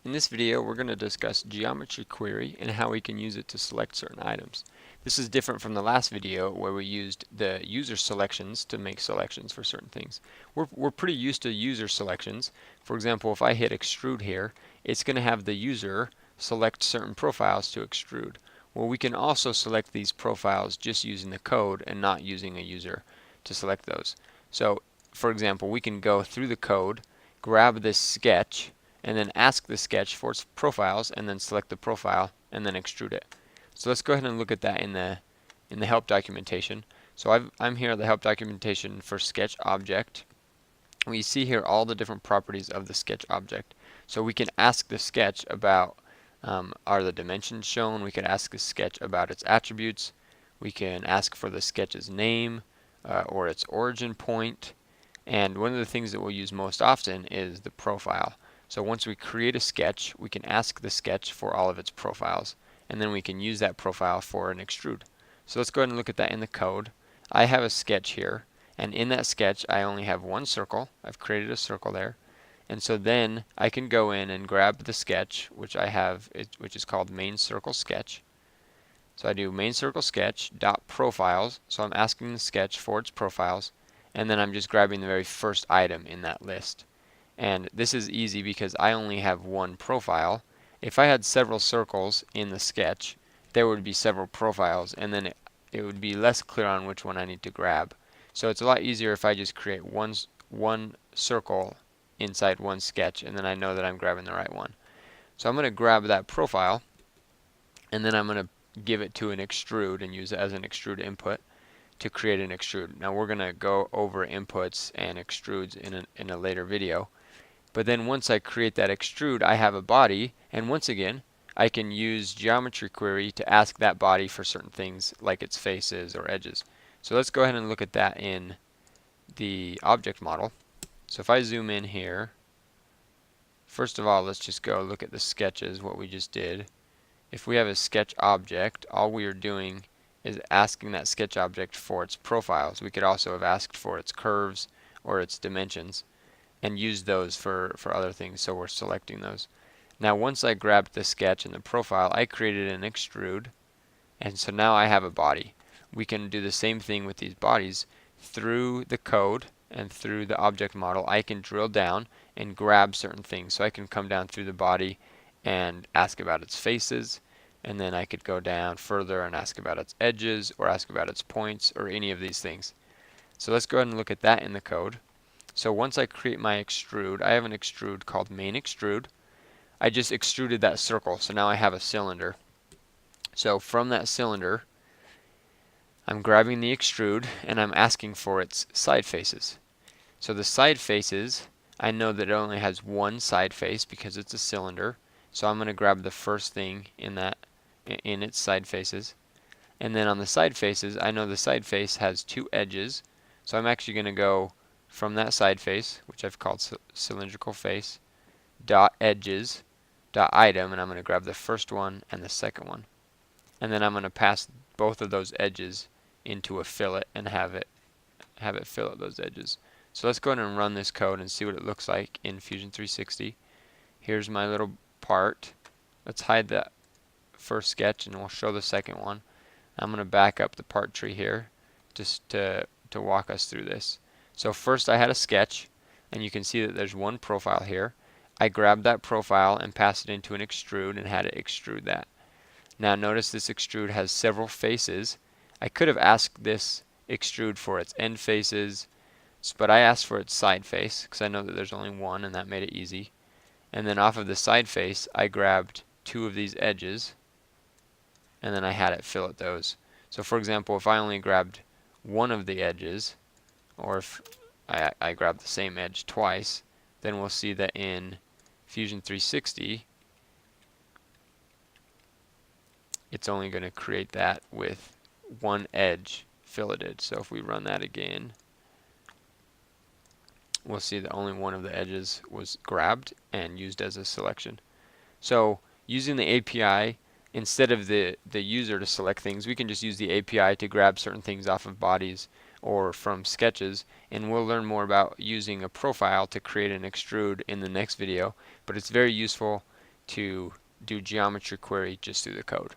In this video, we're going to discuss geometry query and how we can use it to select certain items. This is different from the last video where we used the user selections to make selections for certain things. We're pretty used to user selections. For example, if I hit extrude here, it's going to have the user select certain profiles to extrude. Well, we can also select these profiles just using the code and not using a user to select those. So, for example, we can go through the code, grab this sketch, and then ask the sketch for its profiles, and then select the profile, and then extrude it. So let's go ahead and look at that in the help documentation. So I'm here at the help documentation for sketch object. We see here all the different properties of the sketch object. So we can ask the sketch about are the dimensions shown. We can ask the sketch about its attributes. We can ask for the sketch's name or its origin point. And one of the things that we'll use most often is the profile. So once we create a sketch, we can ask the sketch for all of its profiles, and then we can use that profile for an extrude. So let's go ahead and look at that in the code. I have a sketch here, and in that sketch I only have one circle. I've created a circle there, and so then I can go in and grab the sketch, which I have, which is called main circle sketch. So I do main circle sketch dot profiles. So I'm asking the sketch for its profiles, and then I'm just grabbing the very first item in that list. And this is easy because I only have one profile. If I had several circles in the sketch, there would be several profiles, and then it would be less clear on which one I need to grab. So it's a lot easier if I just create one circle inside one sketch, and then I know that I'm grabbing the right one. So I'm going to grab that profile, and then I'm going to give it to an extrude and use it as an extrude input to create an extrude. Now we're going to go over inputs and extrudes in a later video. But then once I create that extrude, I have a body, and once again, I can use geometry query to ask that body for certain things like its faces or edges. So let's go ahead and look at that in the object model. So if I zoom in here, first of all, let's just go look at the sketches, what we just did. If we have a sketch object, all we are doing is asking that sketch object for its profiles. We could also have asked for its curves or its dimensions and use those for other things, so we're selecting those. Now once I grabbed the sketch and the profile, I created an extrude, and so now I have a body. We can do the same thing with these bodies. Through the code and through the object model, I can drill down and grab certain things. So I can come down through the body and ask about its faces, and then I could go down further and ask about its edges or ask about its points or any of these things. So let's go ahead and look at that in the code. So once I create my extrude, I have an extrude called main extrude. I just extruded that circle, so now I have a cylinder. So from that cylinder, I'm grabbing the extrude and I'm asking for its side faces. So the side faces, I know that it only has one side face because it's a cylinder. So I'm going to grab the first thing in its side faces. And then on the side faces, I know the side face has two edges. So I'm actually going to go from that side face, which I've called cylindrical face, dot edges, dot item, and I'm going to grab the first one and the second one. And then I'm going to pass both of those edges into a fillet and have it fillet those edges. So let's go ahead and run this code and see what it looks like in Fusion 360. Here's my little part. Let's hide that first sketch and we'll show the second one. I'm going to back up the part tree here just to walk us through this. So first I had a sketch, and you can see that there's one profile here. I grabbed that profile and passed it into an extrude and had it extrude that. Now notice this extrude has several faces. I could have asked this extrude for its end faces, but I asked for its side face because I know that there's only one, and that made it easy. And then off of the side face, I grabbed two of these edges, and then I had it fillet those. So for example, if I only grabbed one of the edges, or if I grab the same edge twice, then we'll see that in Fusion 360 it's only going to create that with one edge filleted. So if we run that again, we'll see that only one of the edges was grabbed and used as a selection. So using the API, instead of the user to select things, we can just use the API to grab certain things off of bodies or from sketches, and we'll learn more about using a profile to create an extrude in the next video. But it's very useful to do geometry query just through the code.